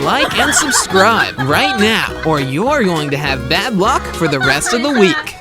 like and subscribe right now, or you're going to have bad luck for the rest of the week.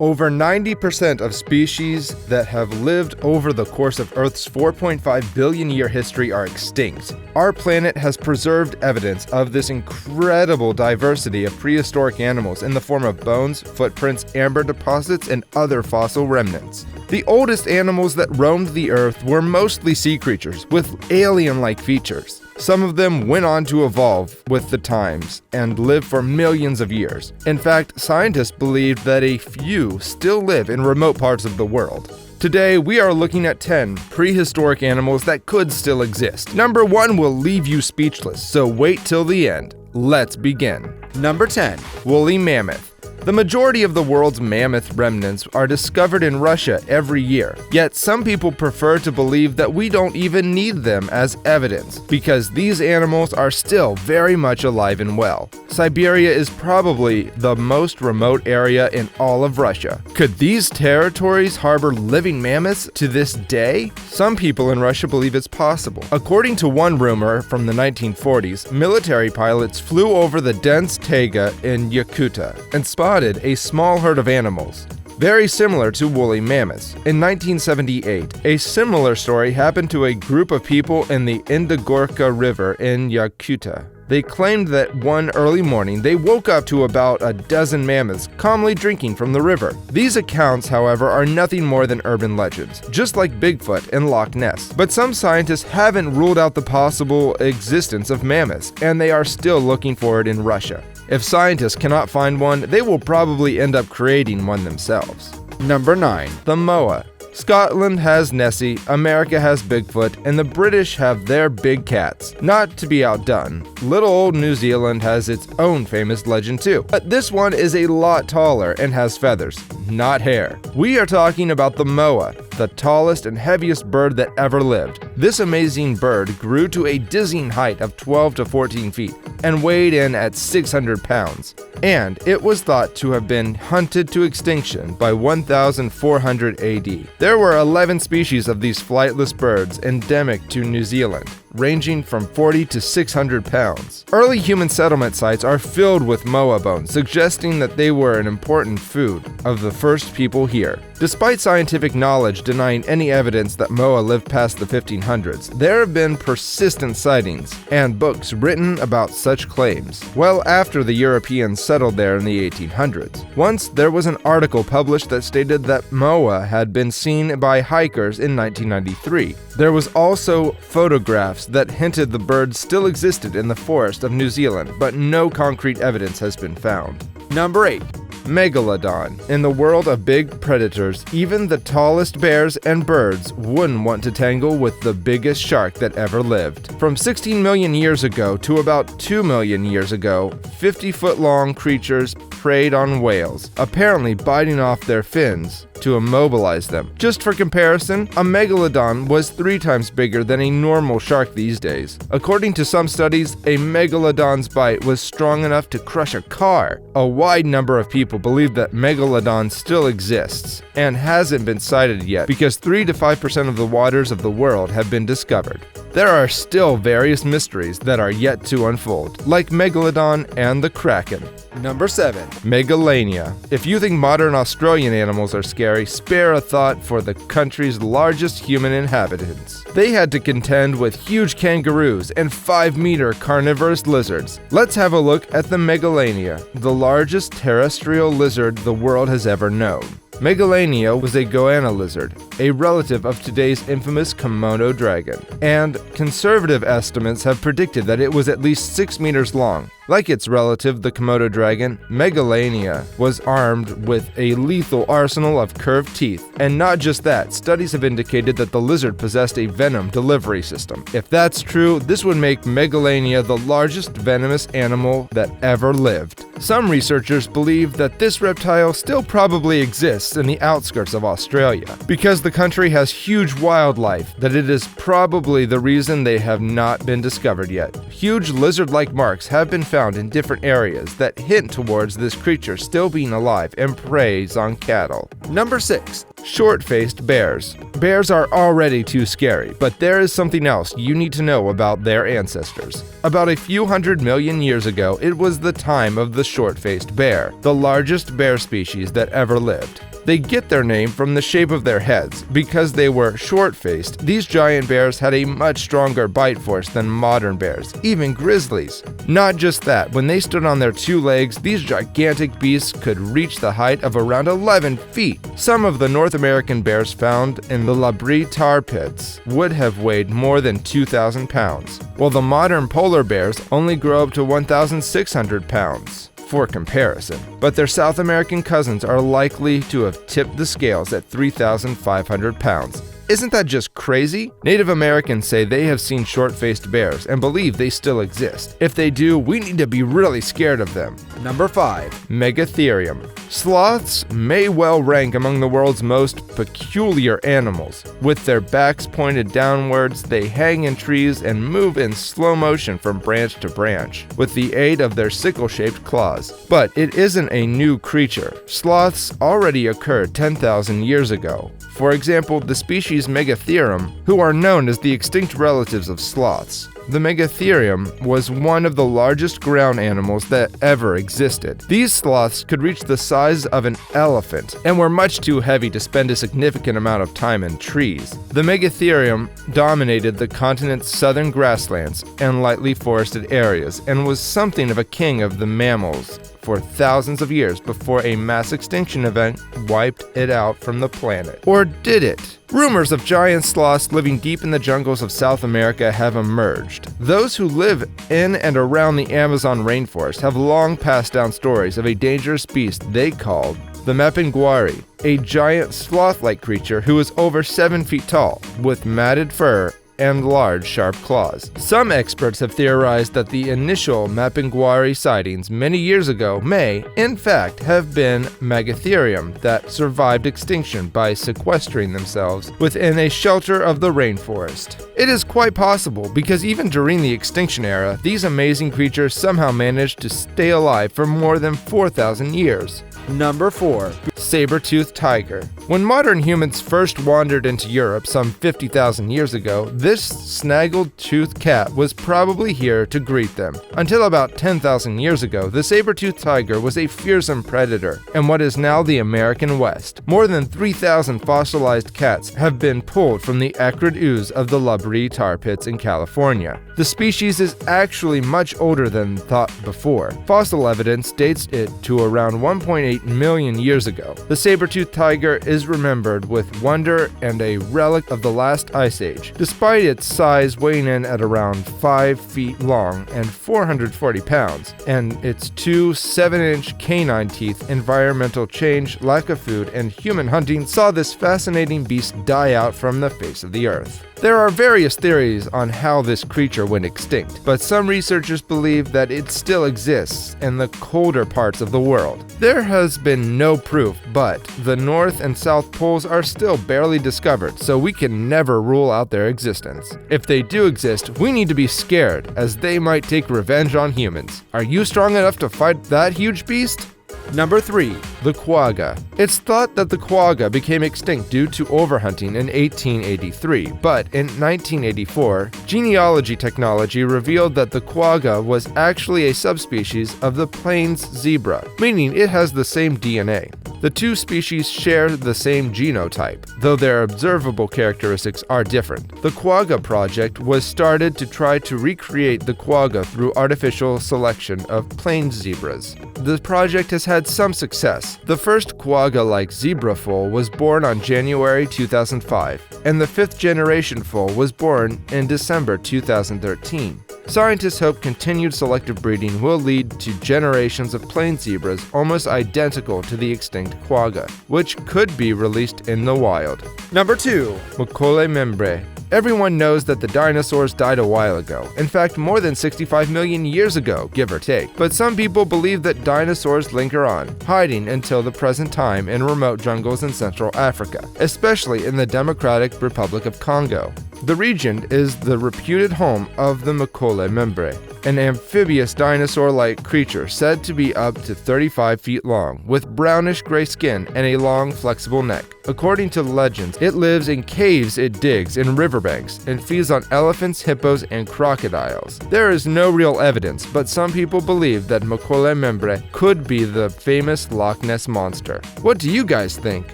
Over 90% of species that have lived over the course of Earth's 4.5 billion year history are extinct. Our planet has preserved evidence of this incredible diversity of prehistoric animals in the form of bones, footprints, amber deposits, and other fossil remnants. The oldest animals that roamed the Earth were mostly sea creatures with alien-like features. Some of them went on to evolve with the times and live for millions of years. In fact, scientists believe that a few still live in remote parts of the world. Today, we are looking at 10 prehistoric animals that could still exist. Number 1 will leave you speechless, so wait till the end. Let's begin. Number 10. Woolly mammoth. The majority of the world's mammoth remnants are discovered in Russia every year, yet some people prefer to believe that we don't even need them as evidence, because these animals are still very much alive and well. Siberia is probably the most remote area in all of Russia. Could these territories harbor living mammoths to this day? Some people in Russia believe it's possible. According to one rumor from the 1940s, military pilots flew over the dense taiga in Yakutia and spotted a small herd of animals, very similar to woolly mammoths. In 1978, a similar story happened to a group of people in the Indogorka River in Yakutia. They claimed that one early morning they woke up to about a dozen mammoths calmly drinking from the river. These accounts, however, are nothing more than urban legends, just like Bigfoot and Loch Ness. But some scientists haven't ruled out the possible existence of mammoths, and they are still looking for it in Russia. If scientists cannot find one, they will probably end up creating one themselves. Number 9. The moa. Scotland has Nessie, America has Bigfoot, and the British have their big cats. Not to be outdone, little old New Zealand has its own famous legend too. But this one is a lot taller and has feathers, not hair. We are talking about the moa, the tallest and heaviest bird that ever lived. This amazing bird grew to a dizzying height of 12 to 14 feet and weighed in at 600 pounds. And it was thought to have been hunted to extinction by 1400 AD. There were 11 species of these flightless birds endemic to New Zealand, ranging from 40 to 600 pounds. Early human settlement sites are filled with moa bones, suggesting that they were an important food of the first people here. Despite scientific knowledge denying any evidence that moa lived past the 1500s, there have been persistent sightings and books written about such claims. Well after the Europeans settled there in the 1800s. Once there was an article published that stated that moa had been seen by hikers in 1993. There was also photographs that hinted the bird still existed in the forest of New Zealand, but no concrete evidence has been found. Number 8. Megalodon. In the world of big predators, even the tallest bears and birds wouldn't want to tangle with the biggest shark that ever lived. From 16 million years ago to about 2 million years ago, 50-foot-long creatures preyed on whales, apparently biting off their fins to immobilize them. Just for comparison, a megalodon was 3 times bigger than a normal shark these days. According to some studies, a megalodon's bite was strong enough to crush a car. A wide number of people believe that megalodon still exists and hasn't been sighted yet because 3 to 5% of the waters of the world have been discovered. There are still various mysteries that are yet to unfold, like Megalodon and the Kraken. Number 7. Megalania. If you think modern Australian animals are scary, spare a thought for the country's largest human inhabitants. They had to contend with huge kangaroos and 5-meter carnivorous lizards. Let's have a look at the Megalania, the largest terrestrial lizard the world has ever known. Megalania was a goanna lizard, a relative of today's infamous Komodo dragon, and conservative estimates have predicted that it was at least 6 meters long. Like its relative, the Komodo dragon, Megalania was armed with a lethal arsenal of curved teeth. And not just that, studies have indicated that the lizard possessed a venom delivery system. If that's true, this would make Megalania the largest venomous animal that ever lived. Some researchers believe that this reptile still probably exists in the outskirts of Australia. Because the country has huge wildlife, that it is probably the reason they have not been discovered yet. Huge lizard-like marks have been found in different areas that hint towards this creature still being alive and preys on cattle. Number 6. Short-faced bears. Bears are already too scary, but there is something else you need to know about their ancestors. About a few 100 million years ago, it was the time of the short-faced bear, the largest bear species that ever lived. They get their name from the shape of their heads. Because they were short-faced, these giant bears had a much stronger bite force than modern bears, even grizzlies. Not just that, when they stood on their two legs, these gigantic beasts could reach the height of around 11 feet. Some of the North American bears found in the Labrie tar pits would have weighed more than 2,000 pounds, while the modern polar bears only grow up to 1,600 pounds. For comparison, but their South American cousins are likely to have tipped the scales at 3,500 pounds. Isn't that just crazy? Native Americans say they have seen short-faced bears and believe they still exist. If they do, we need to be really scared of them. Number 5. Megatherium. Sloths may well rank among the world's most peculiar animals. With their backs pointed downwards, they hang in trees and move in slow motion from branch to branch, with the aid of their sickle-shaped claws. But it isn't a new creature. Sloths already occurred 10,000 years ago. For example, the species Megatherium, who are known as the extinct relatives of sloths. The Megatherium was one of the largest ground animals that ever existed. These sloths could reach the size of an elephant and were much too heavy to spend a significant amount of time in trees. The Megatherium dominated the continent's southern grasslands and lightly forested areas and was something of a king of the mammals for thousands of years before a mass extinction event wiped it out from the planet. Or did it? Rumors of giant sloths living deep in the jungles of South America have emerged. Those who live in and around the Amazon rainforest have long passed down stories of a dangerous beast they called the mapinguari, a giant sloth-like creature who is over 7 feet tall, with matted fur and large, sharp claws. Some experts have theorized that the initial mapinguari sightings many years ago may, in fact, have been Megatherium that survived extinction by sequestering themselves within a shelter of the rainforest. It is quite possible because even during the extinction era, these amazing creatures somehow managed to stay alive for more than 4,000 years. Number 4. Saber-toothed tiger. When modern humans first wandered into Europe some 50,000 years ago, this snaggle-toothed cat was probably here to greet them. Until about 10,000 years ago, the saber-toothed tiger was a fearsome predator in what is now the American West. More than 3,000 fossilized cats have been pulled from the acrid ooze of the Labrie tar pits in California. The species is actually much older than thought before. Fossil evidence dates it to around 1.8 million years ago. The saber-toothed tiger is remembered with wonder and a relic of the last ice age, despite its size weighing in at around 5 feet long and 440 pounds, and its two 7-inch canine teeth. Environmental change, lack of food, and human hunting saw this fascinating beast die out from the face of the earth. There are various theories on how this creature went extinct, but some researchers believe that it still exists in the colder parts of the world. There has been no proof, but the North and South Poles are still barely discovered, so we can never rule out their existence. If they do exist, we need to be scared, as they might take revenge on humans. Are you strong enough to fight that huge beast? Number 3. The quagga. It's thought that the quagga became extinct due to overhunting in 1883, but in 1984, genealogy technology revealed that the quagga was actually a subspecies of the plains zebra, meaning it has the same DNA. The two species share the same genotype, though their observable characteristics are different. The quagga project was started to try to recreate the quagga through artificial selection of plains zebras. The project has had some success. The first quagga-like zebra foal was born on January 2005, and the 5th generation foal was born in December 2013. Scientists hope continued selective breeding will lead to generations of plains zebras almost identical to the extinct quagga, which could be released in the wild. Number 2. Macaulay membre. Everyone knows that the dinosaurs died a while ago, in fact more than 65 million years ago, give or take. But some people believe that dinosaurs linger on, hiding until the present time in remote jungles in Central Africa, especially in the Democratic Republic of Congo. The region is the reputed home of the Makole membre, an amphibious dinosaur-like creature said to be up to 35 feet long, with brownish-gray skin and a long, flexible neck. According to legends, it lives in caves it digs in riverbanks and feeds on elephants, hippos, and crocodiles. There is no real evidence, but some people believe that Makole membre could be the famous Loch Ness monster. What do you guys think?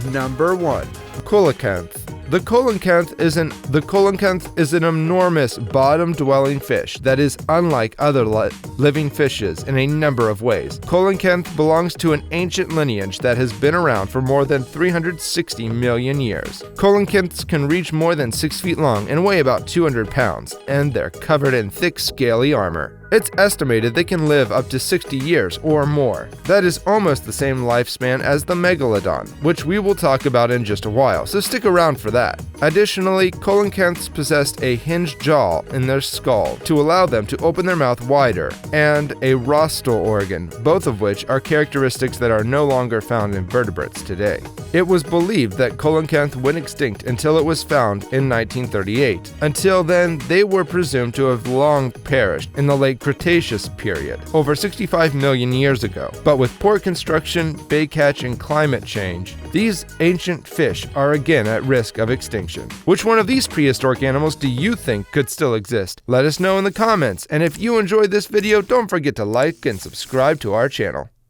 Number 1. Coelacanth. The coelacanth is an enormous bottom-dwelling fish that is unlike other living fishes in a number of ways. Coelacanth belongs to an ancient lineage that has been around for more than 360 million years. Coelacanths can reach more than 6 feet long and weigh about 200 pounds, and they're covered in thick, scaly armor. It's estimated they can live up to 60 years or more. That is almost the same lifespan as the megalodon, which we will talk about in just a while, so stick around for that. Additionally, coelacanths possessed a hinged jaw in their skull to allow them to open their mouth wider, and a rostral organ, both of which are characteristics that are no longer found in vertebrates today. It was believed that coelacanth went extinct until it was found in 1938. Until then, they were presumed to have long perished in the late Cretaceous period, over 65 million years ago. But with port construction, baycatch, and climate change, these ancient fish are again at risk of extinction. Which one of these prehistoric animals do you think could still exist? Let us know in the comments, and if you enjoyed this video, don't forget to like and subscribe to our channel.